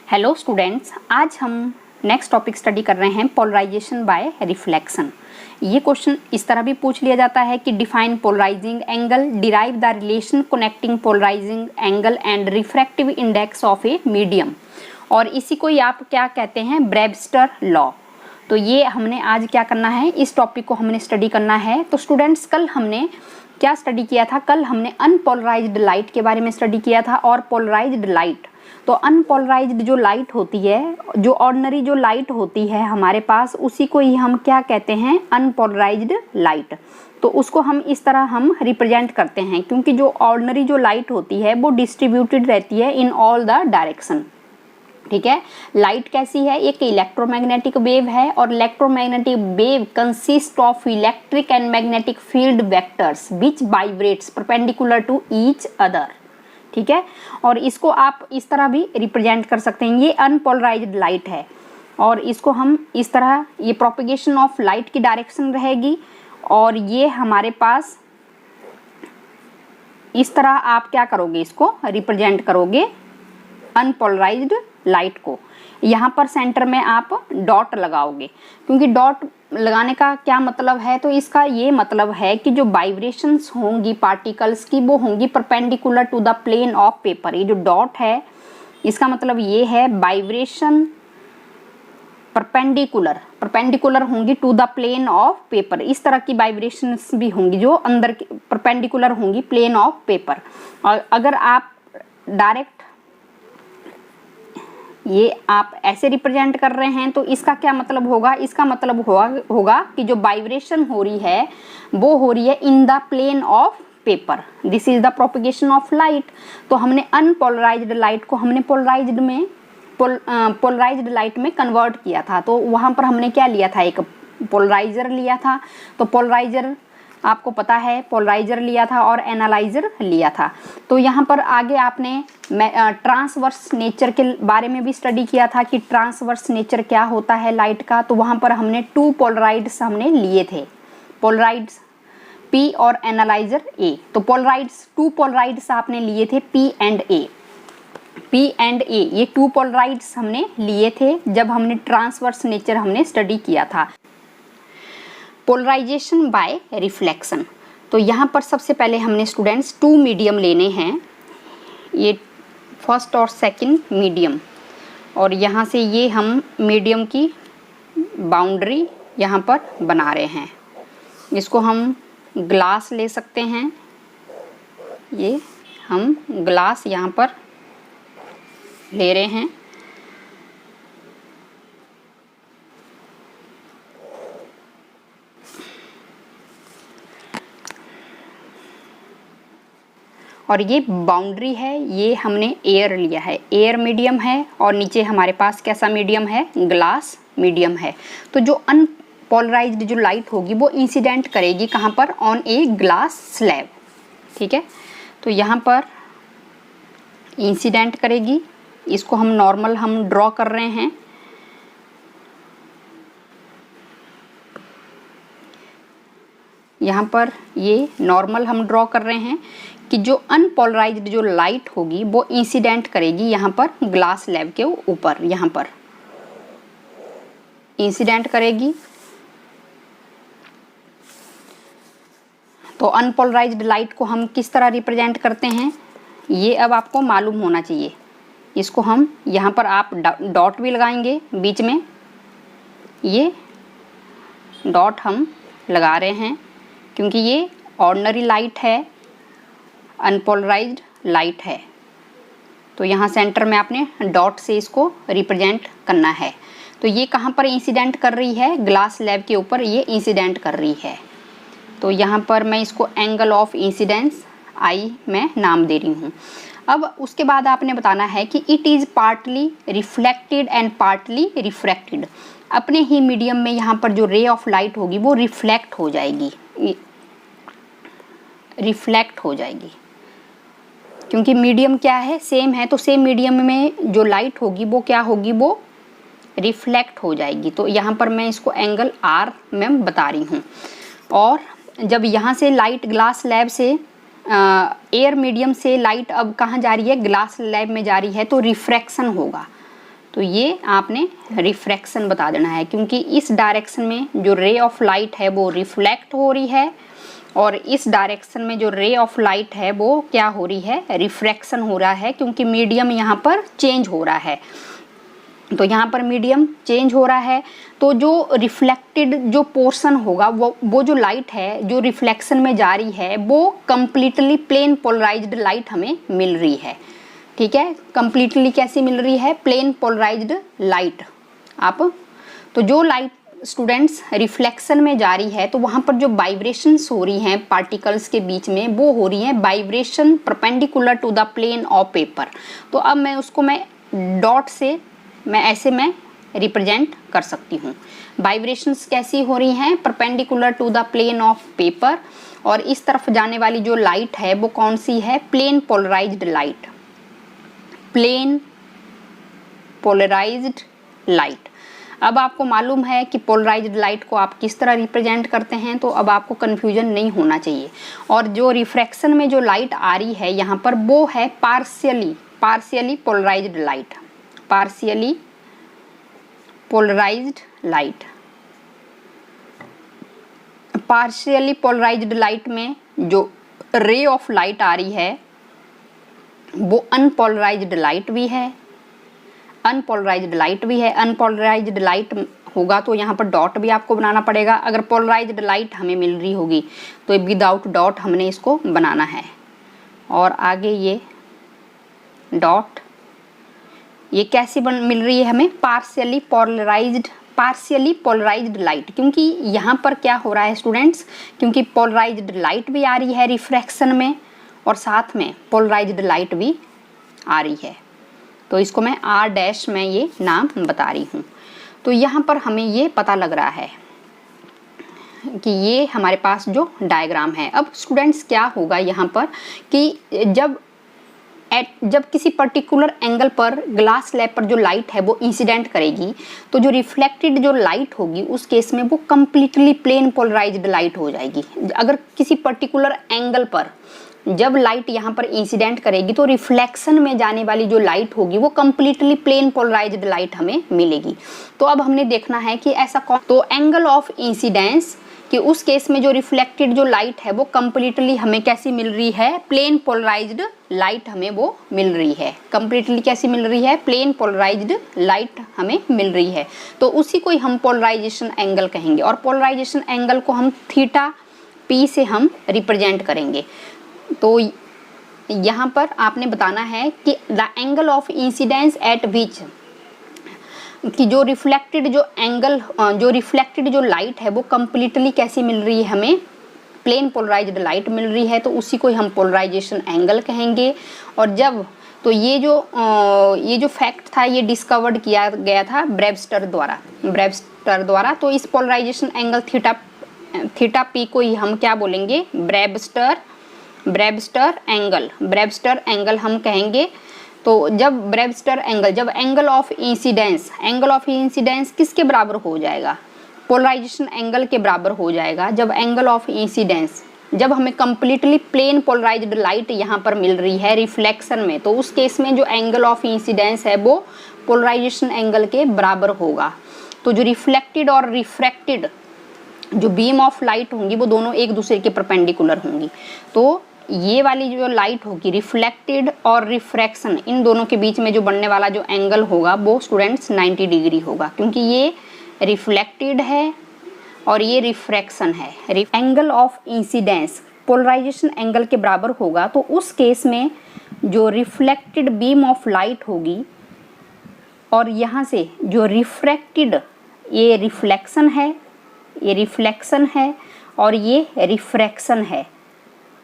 Hello students, आज हम next topic study कर रहे हैं पोलराइजेशन बाय रिफ्लेक्शन। ये क्वेश्चन इस तरह भी पूछ लिया जाता है कि define polarising angle, derive the relation connecting polarising angle and refractive index of a medium, और इसी को ही आप क्या कहते हैं, ब्रेवस्टर लॉ। तो ये हमने आज क्या करना है, इस टॉपिक को हमने स्टडी करना है। तो स्टूडेंट्स, कल हमने क्या स्टडी किया था? कल हमने अनपोलराइज्ड लाइट के बारे में स्टडी किया था और पोलराइज्ड लाइट। तो अनपोलराइज्ड जो लाइट होती है, जो ऑर्डिनरी जो लाइट होती है हमारे पास, उसी को ही हम क्या कहते हैं, अनपोलराइज्ड लाइट। तो उसको हम इस तरह हम रिप्रेजेंट करते हैं, क्योंकि जो ऑर्डिनरी जो लाइट होती है वो डिस्ट्रीब्यूटेड रहती है इन ऑल द डायरेक्शन। ठीक है, लाइट कैसी है? एक इलेक्ट्रोमैग्नेटिक वेव है, और electromagnetic wave consist of electric and magnetic field vectors which vibrates perpendicular to each other. ठीक है, और इसको आप इस तरह भी रिप्रेजेंट कर सकते हैं। ये अनपोलराइज्ड लाइट है, और इसको हम इस तरह, ये प्रोपगेशन ऑफ लाइट की डायरेक्शन रहेगी, और ये हमारे पास इस तरह आप क्या करोगे, इसको रिप्रेजेंट करोगे अनपोलराइज्ड लाइट को। यहाँ पर सेंटर में आप डॉट लगाओगे, क्योंकि डॉट लगाने का क्या मतलब है? तो इसका ये मतलब है कि जो वाइब्रेशंस होंगी पार्टिकल्स की, वो होंगी perpendicular to the plane of paper. ये जो डॉट है, इसका मतलब ये है वाइब्रेशन परपेंडिकुलर होंगी to the plane of paper. इस तरह की वाइब्रेशंस भी होंगी जो अंदर परपेंडिकुलर होंगी प्लेन ऑफ पेपर। और अगर आप डायरेक्ट ये आप ऐसे रिप्रेजेंट कर रहे हैं, तो इसका क्या मतलब होगा? इसका मतलब होगा कि जो वाइब्रेशन हो रही है वो हो रही है in the plane of paper. This is the propagation of light. तो हमने अनपोलराइज्ड लाइट को हमने पोलराइज्ड लाइट में कन्वर्ट किया था। तो वहाँ पर हमने क्या लिया था? एक पोलराइजर लिया था। तो पोलराइजर आपको पता है, पोलराइजर लिया था और एनालाइजर लिया था। तो यहाँ पर आगे आपने ट्रांसवर्स नेचर के बारे में भी स्टडी किया था कि ट्रांसवर्स नेचर क्या होता है लाइट का। तो वहाँ पर हमने टू पोलराइड्स हमने लिए थे, पोलराइड्स P और एनालाइजर A। तो टू पोलराइड्स आपने लिए थे P एंड A। ये टू पोलराइड्स हमने लिए थे जब हमने ट्रांसवर्स नेचर हमने स्टडी किया था। Polarisation by reflection. तो यहाँ पर सबसे पहले हमने स्टूडेंट्स टू मीडियम लेने हैं, ये फर्स्ट और सेकंड मीडियम, और यहाँ से ये हम मीडियम की बाउंड्री यहाँ पर बना रहे हैं। इसको हम ग्लास ले सकते हैं, ये हम ग्लास यहाँ पर ले रहे हैं। और ये बाउंड्री है, ये हमने एयर लिया है, एयर मीडियम है, और नीचे हमारे पास कैसा मीडियम है? ग्लास मीडियम है। तो जो अनपोलराइज्ड जो लाइट होगी वो इंसिडेंट करेगी कहाँ पर? On a glass slab. ठीक है, तो यहाँ पर इंसिडेंट करेगी। इसको हम नॉर्मल हम ड्रॉ कर रहे हैं। यहाँ पर ये नॉर्मल हम ड्रॉ कर रहे हैं कि जो अनपोलराइज्ड जो लाइट होगी वो इंसिडेंट करेगी यहाँ पर ग्लास स्लैब के ऊपर, यहाँ पर इंसिडेंट करेगी। तो अनपोलराइज्ड लाइट को हम किस तरह रिप्रेजेंट करते हैं, ये अब आपको मालूम होना चाहिए। इसको हम यहाँ पर आप डॉट भी लगाएंगे बीच में, ये डॉट हम लगा रहे हैं क्योंकि ये ऑर्डिनरी लाइट है, अनपोलराइज्ड लाइट है। तो यहाँ सेंटर में आपने डॉट से इसको रिप्रेजेंट करना है। तो ये कहाँ पर इंसिडेंट कर रही है? ग्लास स्लैब के ऊपर ये इंसिडेंट कर रही है। तो यहाँ पर मैं इसको एंगल ऑफ इंसिडेंस I मैं नाम दे रही हूँ। अब उसके बाद आपने बताना है कि it is partly reflected and partly refracted. अपने ही मीडियम में यहाँ पर जो रे ऑफ लाइट होगी वो रिफ्लेक्ट हो जाएगी, क्योंकि मीडियम क्या है? सेम है। तो सेम मीडियम में जो लाइट होगी वो क्या होगी? वो रिफ्लेक्ट हो जाएगी। तो यहाँ पर मैं इसको एंगल R में बता रही हूँ। और जब यहाँ से लाइट ग्लास स्लैब से एयर मीडियम से लाइट अब कहाँ जा रही है? ग्लास स्लैब में जा रही है, तो रिफ्रैक्शन होगा। तो ये आपने रिफ्रैक्शन बता देना है, क्योंकि इस डायरेक्शन में जो रे ऑफ लाइट है वो रिफ्लेक्ट हो रही है और इस डायरेक्शन में जो रे ऑफ लाइट है वो क्या हो रही है, रिफ्रैक्शन हो रहा है, क्योंकि मीडियम यहाँ पर चेंज हो रहा है। तो यहाँ पर मीडियम चेंज हो रहा है, तो जो रिफ्लेक्टेड जो पोर्शन होगा वो जो लाइट है जो रिफ्लेक्शन में जा रही है वो कंप्लीटली प्लेन पोलराइज्ड लाइट हमें मिल रही है। ठीक है, कंप्लीटली कैसी मिल रही है, प्लेन पोलराइज्ड लाइट। आप तो जो लाइट स्टूडेंट्स रिफ्लेक्शन में जा रही है तो वहाँ पर जो वाइब्रेशंस हो रही हैं पार्टिकल्स के बीच में वो हो रही हैं vibration perpendicular to the plane of paper. तो अब मैं उसको डॉट से ऐसे रिप्रेजेंट कर सकती हूँ। वाइब्रेशंस कैसी हो रही हैं, perpendicular to the plane of paper, और इस तरफ जाने वाली जो लाइट है वो कौन सी है, plane polarised light, plane polarised light. अब आपको मालूम है कि पोलराइज्ड लाइट को आप किस तरह रिप्रेजेंट करते हैं, तो अब आपको कन्फ्यूजन नहीं होना चाहिए। और जो रिफ्रैक्शन में जो लाइट आ रही है यहाँ पर वो है partially polarised light, partially polarised light. Partially polarised light में जो रे ऑफ लाइट आ रही है वो अनपोलराइज्ड लाइट भी है, अनपोलराइज्ड लाइट भी है। अनपोलराइज्ड लाइट होगा तो यहाँ पर डॉट भी आपको बनाना पड़ेगा। अगर पोलराइज्ड लाइट हमें मिल रही होगी तो विदाउट डॉट हमने इसको बनाना है। और आगे ये डॉट, ये कैसी मिल रही है हमें, पार्शियली पोलराइज्ड लाइट। क्योंकि यहाँ पर क्या हो रहा है स्टूडेंट्स, क्योंकि पोलराइज्ड लाइट भी आ रही है रिफ्रैक्शन में और साथ में पोलराइज्ड लाइट भी आ रही है, तो इसको मैं R डैश में ये नाम बता रही हूँ। तो यहाँ पर हमें ये पता लग रहा है कि ये हमारे पास जो डायग्राम है। अब स्टूडेंट्स क्या होगा यहाँ पर कि जब किसी पर्टिकुलर एंगल पर ग्लास स्लैब पर जो लाइट है वो इंसिडेंट करेगी तो जो रिफ्लेक्टेड जो लाइट होगी उस केस में वो कम्प्लीटली प्लेन पोलराइज्ड लाइट हो जाएगी। अगर किसी पर्टिकुलर एंगल पर जब लाइट यहाँ पर इंसिडेंट करेगी तो रिफ्लेक्शन में जाने वाली जो लाइट होगी वो कम्प्लीटली प्लेन पोलराइज्ड लाइट हमें मिलेगी। तो अब हमने देखना है कि ऐसा कौन, तो एंगल ऑफ इंसिडेंस कि उस केस में जो रिफ्लेक्टेड जो लाइट है वो कम्प्लीटली हमें कैसी मिल रही है, प्लेन पोलराइज्ड लाइट हमें वो मिल रही है। कम्प्लीटली कैसी मिल रही है, प्लेन पोलराइज्ड लाइट हमें मिल रही है। तो उसी को ही हम पोलराइजेशन एंगल कहेंगे और पोलराइजेशन एंगल को हम थीटा पी से हम रिप्रेजेंट करेंगे। तो यहाँ पर आपने बताना है कि the angle of incidence at विच, कि जो रिफ्लेक्टेड जो लाइट है वो कम्प्लीटली कैसी मिल रही है, हमें प्लेन पोलराइज्ड लाइट मिल रही है, तो उसी को हम पोलराइजेशन एंगल कहेंगे। और जब तो ये जो फैक्ट था ये डिस्कवर्ड किया गया था ब्रेवस्टर द्वारा। तो इस पोलराइजेशन एंगल थीटा पी को ही हम क्या बोलेंगे, ब्रेवस्टर एंगल हम कहेंगे। तो जब एंगल ऑफ इंसिडेंस किसके बराबर हो जाएगा, पोलराइजेशन एंगल के बराबर हो जाएगा। जब एंगल ऑफ इंसिडेंस, जब हमें कंप्लीटली प्लेन पोलराइज्ड लाइट यहाँ पर मिल रही है रिफ्लेक्शन में, तो उस केस में जो एंगल ऑफ इंसिडेंस है वो पोलराइजेशन एंगल के बराबर होगा। तो जो रिफ्लेक्टेड और रिफ्रैक्टेड जो बीम ऑफ लाइट होंगी वो दोनों एक दूसरे के परपेंडिकुलर होंगी। तो ये वाली जो लाइट होगी रिफ्लेक्टेड और रिफ्रैक्शन, इन दोनों के बीच में जो बनने वाला जो एंगल होगा वो स्टूडेंट्स 90 डिग्री होगा, क्योंकि ये रिफ्लेक्टेड है और ये रिफ्रैक्शन है। Angle of incidence polarisation angle के बराबर होगा, तो उस केस में जो रिफ्लेक्टेड बीम ऑफ लाइट होगी और यहाँ से जो रिफ्रैक्टेड, ये रिफ्लेक्शन है और ये रिफ्रैक्शन है,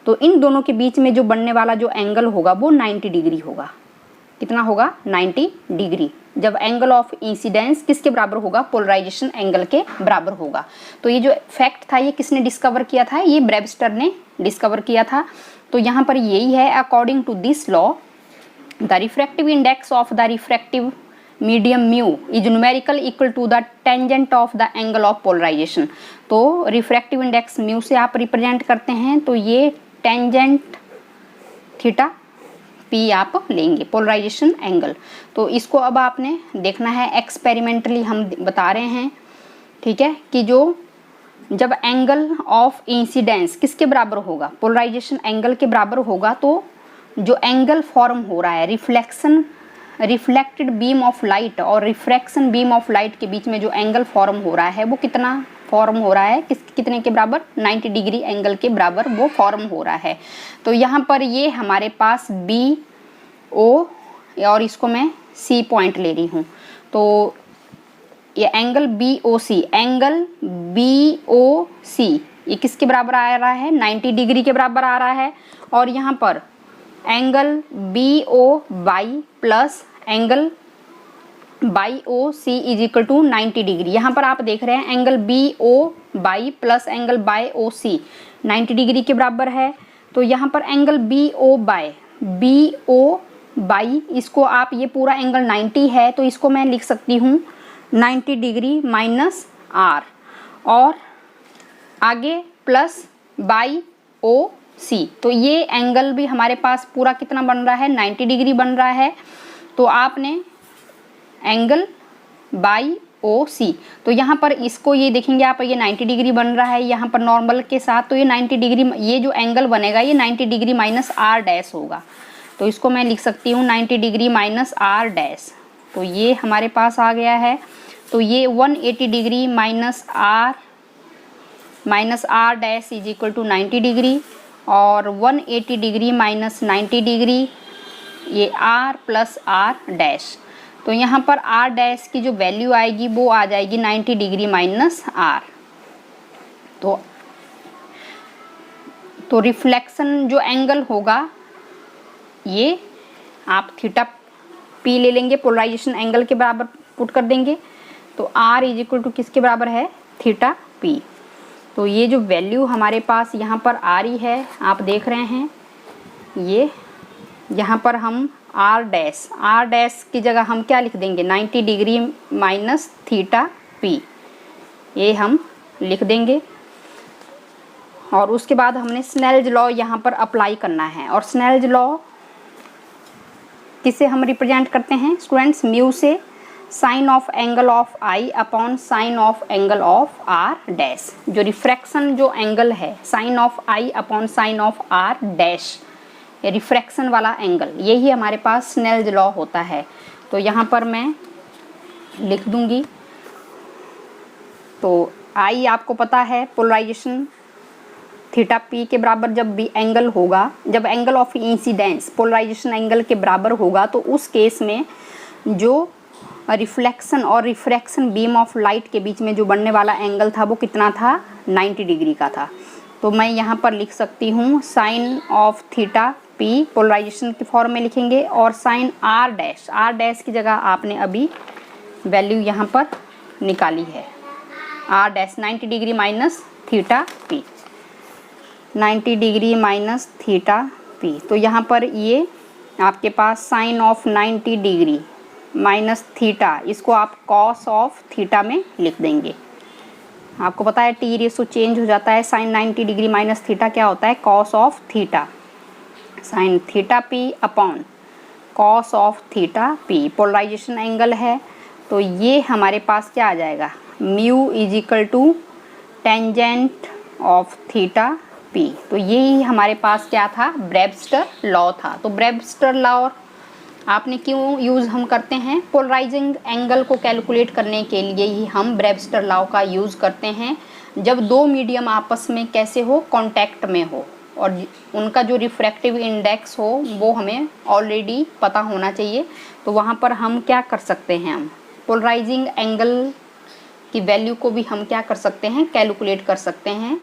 तो इन दोनों के बीच में जो बनने वाला जो एंगल होगा वो 90 डिग्री होगा। कितना होगा, 90 डिग्री। जब एंगल ऑफ इंसिडेंस किसके बराबर होगा, पोलराइजेशन एंगल के बराबर होगा। तो ये जो फैक्ट था ये किसने डिस्कवर किया था, ये ब्रेवस्टर ने डिस्कवर किया था। तो यहाँ पर यही है, according to this law the refractive index of the refractive medium mu is numerical equal to the tangent of the angle of polarisation. तो रिफ्रैक्टिव इंडेक्स म्यू से आप रिप्रेजेंट करते हैं, तो ये टेंजेंट थीटा P आप लेंगे, पोलराइजेशन एंगल। तो इसको अब आपने देखना है, एक्सपेरिमेंटली हम बता रहे हैं, ठीक है, कि जब एंगल ऑफ इंसिडेंस किसके बराबर होगा, पोलराइजेशन एंगल के बराबर होगा, तो जो एंगल फॉर्म हो रहा है रिफ्लेक्टेड बीम ऑफ लाइट और रिफ्रैक्शन बीम ऑफ लाइट के बीच में जो एंगल फॉर्म हो रहा है वो कितना फॉर्म हो रहा है, कितने के बराबर, 90 डिग्री एंगल के बराबर वो फॉर्म हो रहा है। तो यहाँ पर ये हमारे पास बी ओ और इसको मैं सी पॉइंट ले रही हूँ, तो ये एंगल बी ओ सी ये किसके बराबर आ रहा है, 90 डिग्री के बराबर आ रहा है। और यहाँ पर angle B O Y plus angle Y O C is equal to 90 degree. यहाँ पर आप देख रहे हैं angle B O Y plus angle Y O C 90 degree के बराबर है। तो यहाँ पर एंगल बी ओ बाई इसको आप, ये पूरा एंगल 90 है तो इसको मैं लिख सकती हूँ 90 डिग्री माइनस आर, और आगे प्लस बाई ओ सी। तो ये एंगल भी हमारे पास पूरा कितना बन रहा है, 90 डिग्री बन रहा है। तो आपने एंगल बाई ओ सी, तो यहाँ पर इसको ये देखेंगे आप, ये 90 डिग्री बन रहा है यहाँ पर नॉर्मल के साथ, तो ये 90 डिग्री, ये जो एंगल बनेगा ये 90 डिग्री माइनस आर डैश होगा। तो इसको मैं लिख सकती हूँ 90 डिग्री माइनस आर डैश। तो ये हमारे पास आ गया है। तो ये 180 degree minus R dash is equal to 90 degree, और 180 डिग्री माइनस 90 डिग्री ये आर प्लस आर डैश। तो यहाँ पर आर डैश की जो वैल्यू आएगी वो आ जाएगी 90 डिग्री माइनस आर। तो रिफ्लेक्शन जो एंगल होगा ये आप थीटा पी ले लेंगे, पोलराइजेशन एंगल के बराबर पुट कर देंगे। तो आर इज इक्वल टू किसके बराबर है, थीटा पी। तो ये जो वैल्यू हमारे पास यहाँ पर आ रही है आप देख रहे हैं, ये यहाँ पर हम आर डैश की जगह हम क्या लिख देंगे, 90 डिग्री माइनस थीटा पी, ये हम लिख देंगे। और उसके बाद हमने स्नेल्स लॉ यहाँ पर अप्लाई करना है। और स्नेल्स लॉ किसे हम रिप्रेजेंट करते हैं स्टूडेंट्स, म्यू से sine of angle of I upon sine of angle of R dash. जो रिफ्रैक्शन जो एंगल है sine of I upon sine of R dash, refraction वाला एंगल, यही हमारे पास स्नेल्स लॉ होता है। तो यहाँ पर मैं लिख दूंगी। तो आई आपको पता है पोलराइजेशन थीटा पी के बराबर जब भी एंगल होगा, जब angle of incidence polarisation angle के बराबर होगा, तो उस केस में जो रिफ्लेक्शन और रिफ्रैक्शन बीम ऑफ लाइट के बीच में जो बनने वाला एंगल था वो कितना था, 90 डिग्री का था। तो मैं यहाँ पर लिख सकती हूँ sine of theta P, polarisation के फॉर्म में लिखेंगे, और साइन आर डैश की जगह आपने अभी वैल्यू यहाँ पर निकाली है, R dash 90 degree minus theta P, 90 degree minus theta P. तो यहाँ पर ये आपके पास sine of 90 degree minus theta, इसको आप कॉस ऑफ थीटा में लिख देंगे। आपको पता है टी रेशो चेंज हो जाता है, साइन 90 डिग्री माइनस थीटा क्या होता है, cos of theta, sine theta P upon cos of theta P. Polarisation angle है तो ये हमारे पास क्या आ जाएगा, mu is equal to tangent of theta P. तो यही हमारे पास क्या था, ब्रेवस्टर लॉ था। तो ब्रेवस्टर लॉ आपने क्यों यूज़ हम करते हैं, पोलराइजिंग एंगल को कैलकुलेट करने के लिए ही हम ब्रेवस्टर लॉ का यूज़ करते हैं। जब दो मीडियम आपस में कैसे हो, कांटेक्ट में हो, और उनका जो रिफ्रैक्टिव इंडेक्स हो वो हमें ऑलरेडी पता होना चाहिए। तो वहाँ पर हम क्या कर सकते हैं, हम पोलराइजिंग एंगल की वैल्यू को भी हम क्या कर सकते हैं, कैलकुलेट कर सकते हैं।